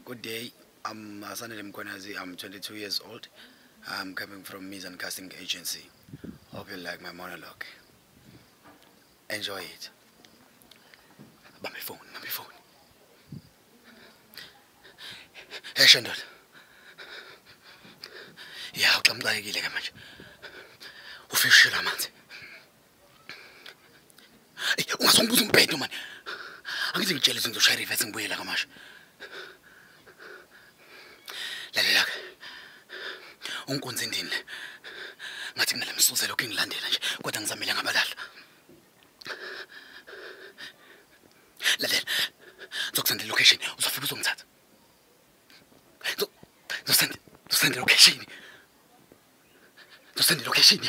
Good day. I'm Sanele Mkwenazi. I'm 22 years old. I'm coming from Mizan Casting Agency. Hope you like my monologue. Enjoy it. Bambi phone. Hey Shandol. Ya uxamxayekile ke manje. Ufishile amanzi. Ungasongibuza umbhedo man. Angithi ngitshela izinto zoshaya reverse ngibuyela kamasha. Lalela ke. Unkunzi indini. Ngathi kunale msuze lokho engilandela nje kodwa ngizamile ngabalala. Lalela. Ngizokusendela location uzofika uzongithatha. Send the location.